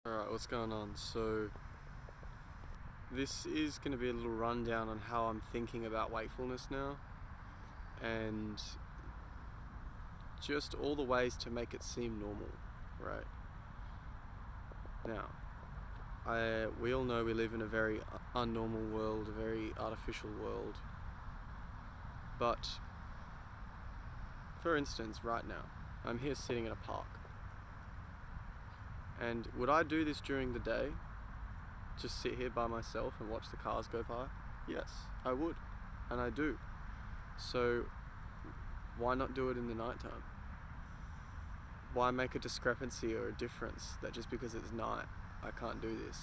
Alright, what's going on? So, this is going to be a little rundown on how I'm thinking about wakefulness now, and just all the ways to make it seem normal, right? Now, we all know we live in a very unnormal world, a very artificial world, but for instance, right now, I'm here sitting in a park, and would I do this during the day? Just sit here by myself and watch the cars go by? Yes, I would, and I do. So why not do it in the nighttime? Why make a discrepancy or a difference that just because it's night I can't do this?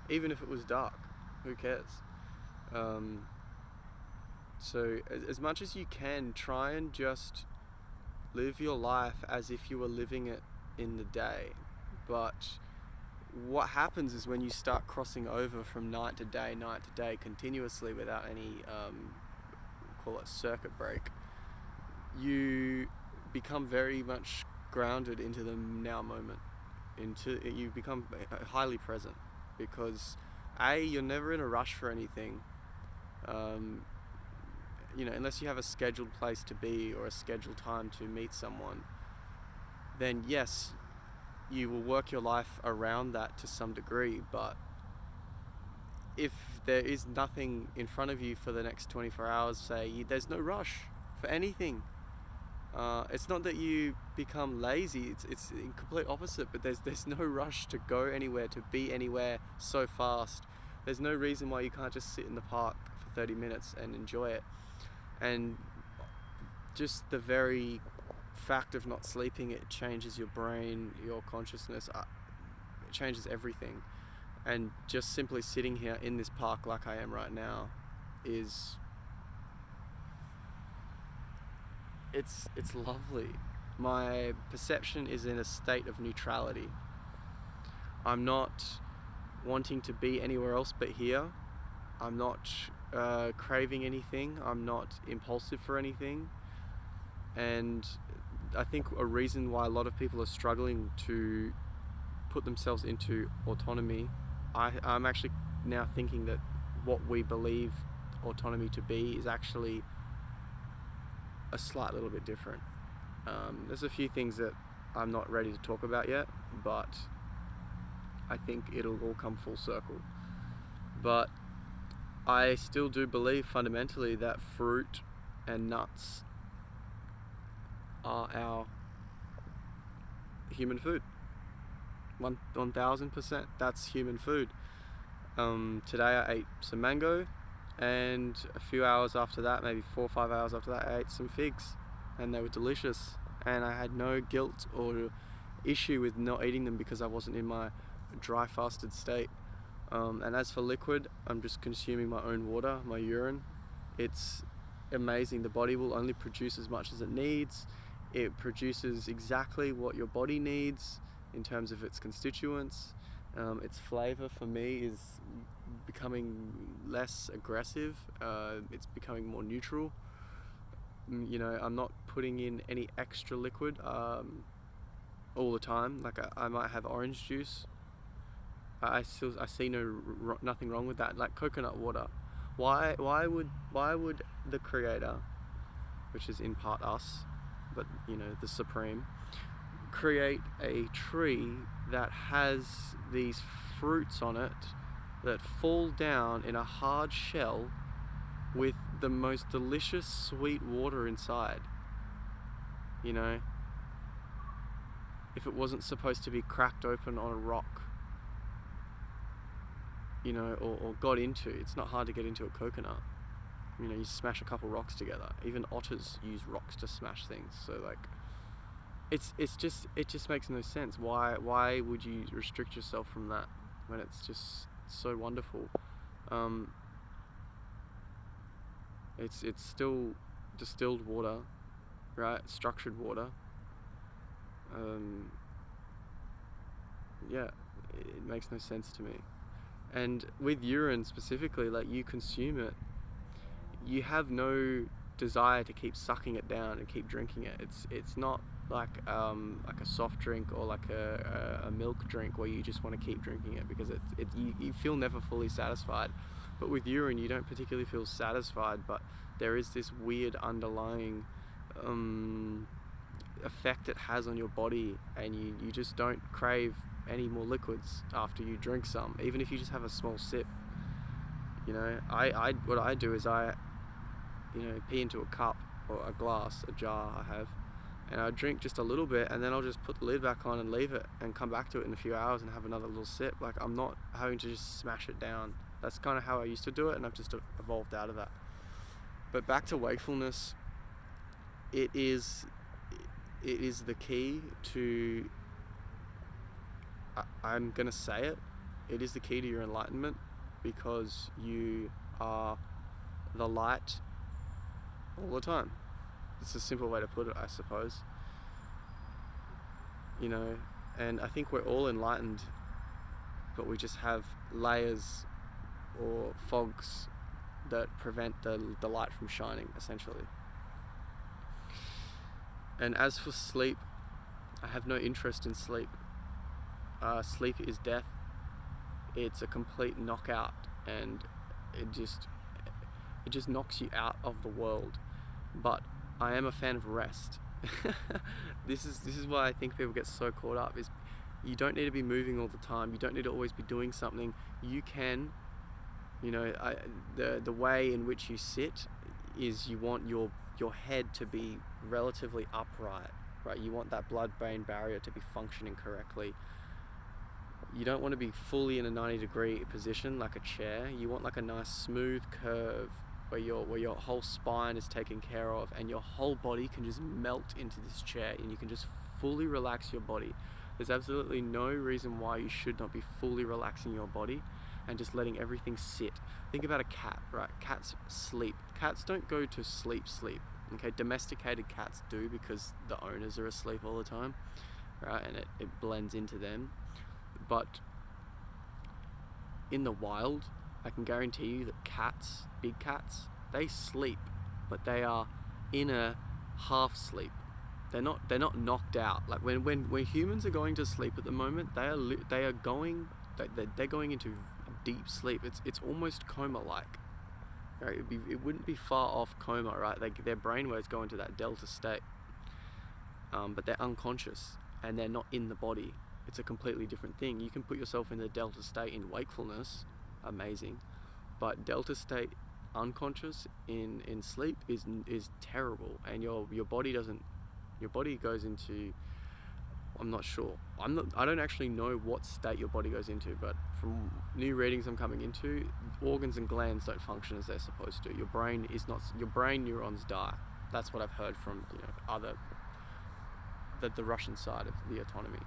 Even if it was dark, who cares? So as much as you can, try and just live your life as if you were living it in the day. But what happens is when you start crossing over from night to day continuously without any call it circuit break, you become very much grounded into the now moment. You become highly present because you're never in a rush for anything. Unless you have a scheduled place to be or a scheduled time to meet someone, then yes, you will work your life around that to some degree. But if there is nothing in front of you for the next 24 hours, say, there's no rush for anything. It's not that you become lazy, it's the complete opposite, but there's no rush to go anywhere, to be anywhere so fast. There's no reason why you can't just sit in the park for 30 minutes and enjoy it. And just the very fact of not sleeping, it changes your brain, your consciousness, it changes everything. And just simply sitting here in this park like I am right now is it's lovely. My perception is in a state of neutrality. I'm not wanting to be anywhere else but here. I'm not craving anything. I'm not impulsive for anything. And I think a reason why a lot of people are struggling to put themselves into autonomy, I'm actually now thinking that what we believe autonomy to be is actually a slight little bit different. There's a few things that I'm not ready to talk about yet, but I think it'll all come full circle. But I still do believe fundamentally that fruit and nuts are our human food. 1000%. That's human food. Today I ate some mango, and a few hours after that, maybe 4 or 5 hours after that, I ate some figs, and they were delicious, and I had no guilt or issue with not eating them because I wasn't in my dry fasted state. And as for liquid, I'm just consuming my own water, my urine. It's amazing. The body will only produce as much as it needs. It produces exactly what your body needs in terms of its constituents. Its flavor for me is becoming less aggressive. It's becoming more neutral. I'm not putting in any extra liquid all the time. Like I might have orange juice. I see nothing wrong with that. Like coconut water. Why would the creator, which is in part us, but the supreme, create a tree that has these fruits on it that fall down in a hard shell with the most delicious sweet water inside? If it wasn't supposed to be cracked open on a rock, or got into, it's not hard to get into a coconut. You smash a couple rocks together. Even otters use rocks to smash things. So it just makes no sense. Why would you restrict yourself from that when it's just so wonderful? It's still distilled water, right? Structured water. It makes no sense to me. And with urine specifically, like, you consume it, you have no desire to keep sucking it down and keep drinking it. It's not like a soft drink or like a milk drink where you just want to keep drinking it because you feel never fully satisfied. But with urine, you don't particularly feel satisfied, but there is this weird underlying effect it has on your body, and you just don't crave any more liquids after you drink some, even if you just have a small sip. You know, what I do is I pee into a cup or a glass, a jar I have, and I drink just a little bit, and then I'll just put the lid back on and leave it and come back to it in a few hours and have another little sip. Like, I'm not having to just smash it down. That's kind of how I used to do it, and I've just evolved out of that. But back to wakefulness, it is the key to, I'm gonna say it is the key to your enlightenment, because you are the light all the time. It's a simple way to put it, I suppose. You know, and I think we're all enlightened, but we just have layers or fogs that prevent the light from shining, essentially. And as for sleep, I have no interest in sleep. Sleep is death. It's a complete knockout, and it just knocks you out of the world. But I am a fan of rest. This is why I think people get so caught up, is you don't need to be moving all the time. You don't need to always be doing something. You can, the way in which you sit is you want your head to be relatively upright, right? You want that blood-brain barrier to be functioning correctly. You don't want to be fully in a 90-degree position like a chair. You want like a nice smooth curve where your whole spine is taken care of, and your whole body can just melt into this chair, and you can just fully relax your body. There's absolutely no reason why you should not be fully relaxing your body and just letting everything sit. Think about a cat, right? Cats sleep. Cats don't go to sleep. Okay, domesticated cats do, because the owners are asleep all the time, right? And it blends into them. But in the wild, I can guarantee you that cats, big cats, they sleep, but they are in a half sleep. They're not knocked out. Like when humans are going to sleep at the moment, they're going into deep sleep. It's almost coma-like. Right? It wouldn't be far off coma, right? Their brainwaves go into that delta state, but they're unconscious and they're not in the body. It's a completely different thing. You can put yourself in the delta state in wakefulness, amazing, but delta state unconscious in sleep is terrible, and your body goes into, I'm not sure. I don't actually know what state your body goes into, but from new readings I'm coming into, organs and glands don't function as they're supposed to. Your brain neurons die. That's what I've heard from the Russian side of the autonomy.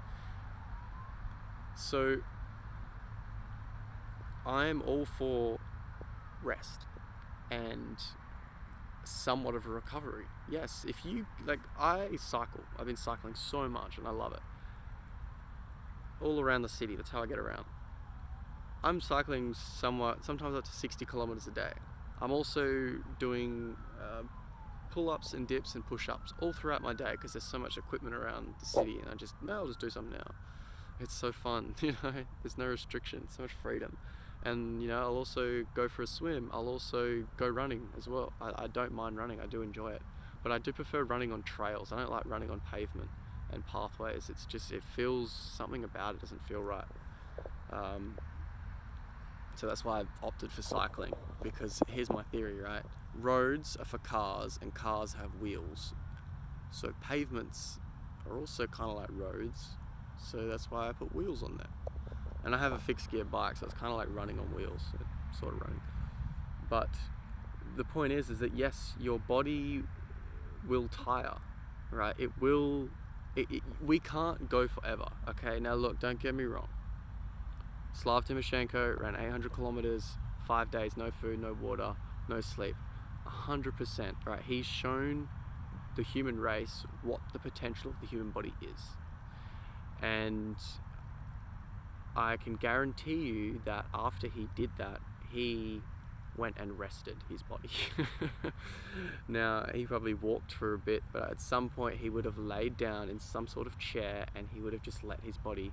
So I'm all for rest and somewhat of a recovery. Yes, if you I cycle. I've been cycling so much and I love it. All around the city, that's how I get around. I'm cycling sometimes up to 60 kilometers a day. I'm also doing pull-ups and dips and push-ups all throughout my day, because there's so much equipment around the city, and I'll just do something now. It's so fun, there's no restriction, so much freedom. And I'll also go for a swim. I'll also go running as well. I don't mind running, I do enjoy it, but I do prefer running on trails. I don't like running on pavement and pathways. It feels, something about it doesn't feel right. So that's why I've opted for cycling, because here's my theory, right? Roads are for cars, and cars have wheels. So pavements are also kind of like roads. So that's why I put wheels on there. And I have a fixed gear bike, so it's kind of like running on wheels, sort of running. But the point is that yes, your body will tire, right? It will. We can't go forever, okay? Now look, don't get me wrong. Slav Timoshenko ran 800 kilometers, 5 days, no food, no water, no sleep. 100%, right? He's shown the human race what the potential of the human body is. And I can guarantee you that after he did that, he went and rested his body. Now, he probably walked for a bit, but at some point he would have laid down in some sort of chair and he would have just let his body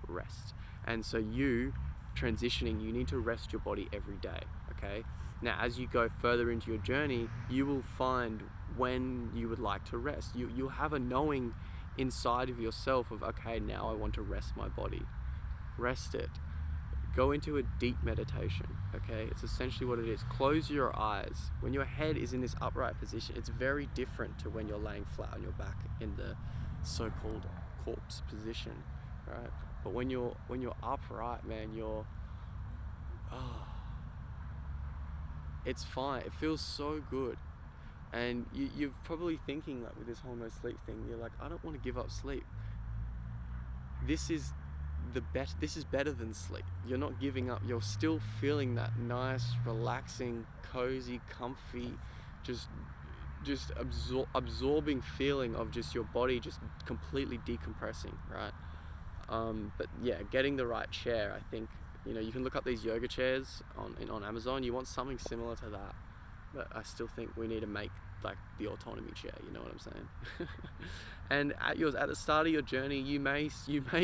rest. And so you, transitioning, you need to rest your body every day, okay? Now, as you go further into your journey, you will find when you would like to rest. You'll have a knowing inside of yourself of, okay, now I want to rest my body. Rest it. Go into a deep meditation, okay? It's essentially what it is. Close your eyes. When your head is in this upright position, it's very different to when you're laying flat on your back in the so-called corpse position, right? But when you're upright, man, it's fine. It feels so good. And you're probably thinking, like, with this whole no sleep thing, you're like, I don't want to give up sleep. This is better than sleep. You're not giving up. You're still feeling that nice, relaxing, cozy, comfy, just absorbing feeling of just your body just completely decompressing, right? But yeah, getting the right chair, I think, you can look up these yoga chairs on Amazon. You want something similar to that, but I still think we need to make like the autonomy chair, you know what I'm saying? And at the start of your journey, you may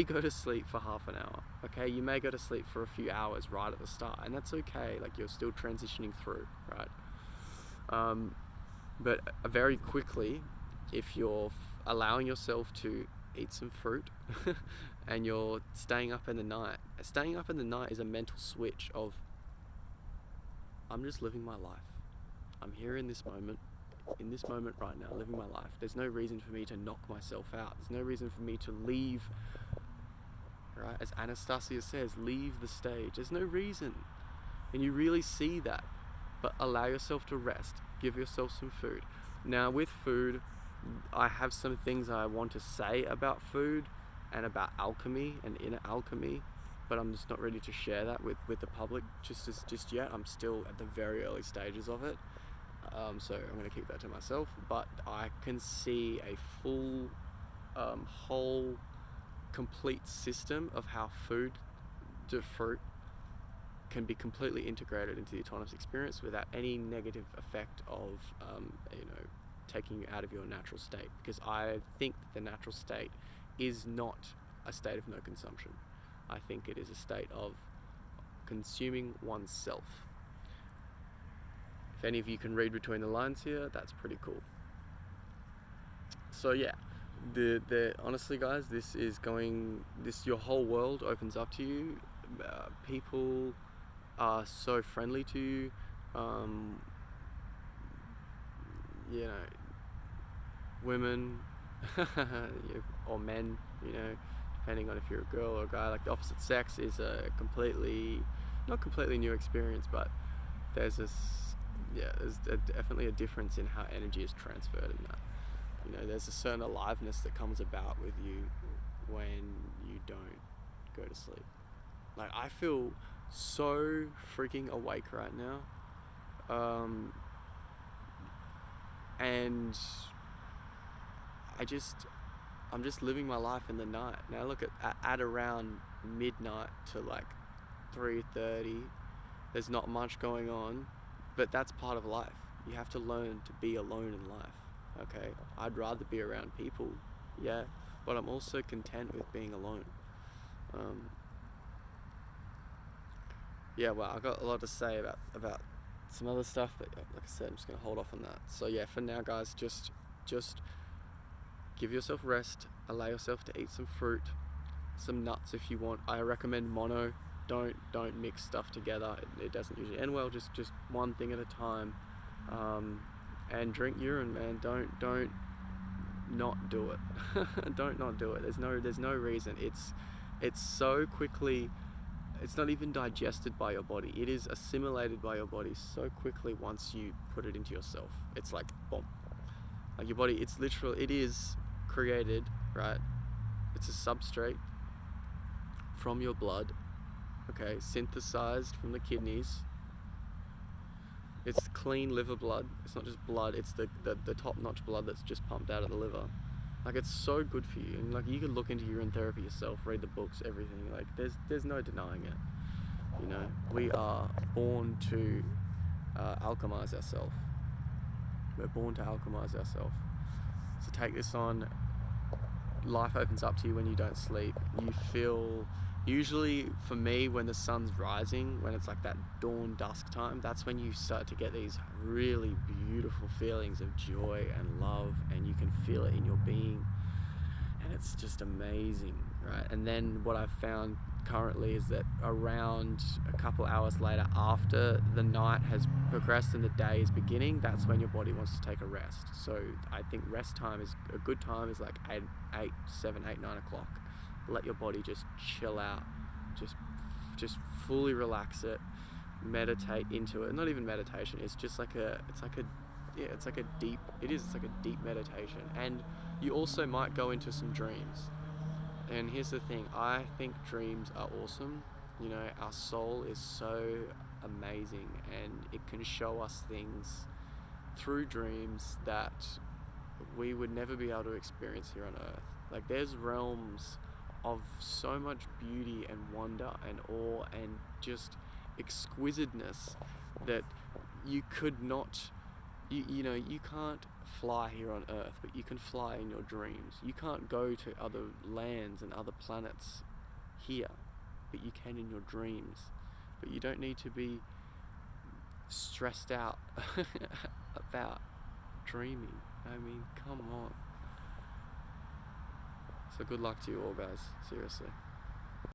go to sleep for half an hour, okay? You may go to sleep for a few hours right at the start, and that's okay. Like, you're still transitioning through, right? But very quickly, if you're allowing yourself to eat some fruit and you're staying up in the night is a mental switch of, I'm just living my life. I'm here in this moment right now, living my life. There's no reason for me to knock myself out. There's no reason for me to leave, right? As Anastasia says, leave the stage. There's no reason. And you really see that. But allow yourself to rest. Give yourself some food. Now, with food, I have some things I want to say about food and about alchemy and inner alchemy, but I'm just not ready to share that with the public just yet. I'm still at the very early stages of it. So I'm going to keep that to myself, but I can see a full, whole, complete system of how food to fruit can be completely integrated into the autonomous experience without any negative effect of, taking you out of your natural state. Because I think the natural state is not a state of no consumption. I think it is a state of consuming oneself. If any of you can read between the lines here, that's pretty cool. So yeah, honestly, guys, your whole world opens up to you. People are so friendly to you. Women or men, depending on if you're a girl or a guy. Like, the opposite sex is not completely new experience, but there's definitely a difference in how energy is transferred in that. There's a certain aliveness that comes about with you when you don't go to sleep. Like, I feel so freaking awake right now. And I'm just living my life in the night. Now look at around midnight to like 3:30, there's not much going on, but that's part of life. You have to learn to be alone in life, okay? I'd rather be around people, yeah, but I'm also content with being alone. Yeah, well, I've got a lot to say about some other stuff, but like I said, I'm just gonna hold off on that. So yeah, for now, guys, just give yourself rest, allow yourself to eat some fruit, some nuts if you want. I recommend mono. Don't mix stuff together. It doesn't usually end well. Just one thing at a time. And drink urine, man. Don't not do it. Don't not do it. There's no reason. It's so quickly. It's not even digested by your body. It is assimilated by your body so quickly once you put it into yourself. It's like boom. Like, your body, it is created, right? It's a substrate from your blood, okay, synthesized from the kidneys. It's clean liver blood. It's not just blood, it's the top-notch blood that's just pumped out of the liver. Like, it's so good for you. And like, you could look into urine therapy yourself, read the books, everything. Like, there's no denying it. We are born to alchemize ourselves. We're born to alchemize ourselves. So take this on. Life opens up to you when you don't sleep. You feel, usually for me, when the sun's rising, when it's like that dawn dusk time, that's when you start to get these really beautiful feelings of joy and love, and you can feel it in your being, and it's just amazing, right? And then what I've found currently is that around a couple hours later, after the night has progressed and the day is beginning, that's when your body wants to take a rest. So I think rest time is a good time, is like 7, 8, 9 o'clock. Let your body just chill out, just fully relax it, meditate into it. Not even meditation, it's just like it's like a deep meditation. And you also might go into some dreams. And here's the thing, I think dreams are awesome. You know, our soul is so amazing, and it can show us things through dreams that we would never be able to experience here on earth. Like, there's realms of so much beauty and wonder and awe and just exquisiteness that you could not, you know, you can't fly here on earth, but you can fly in your dreams. You can't go to other lands and other planets here, but you can in your dreams. But you don't need to be stressed out about dreaming. I mean, come on. So good luck to you all, guys, seriously.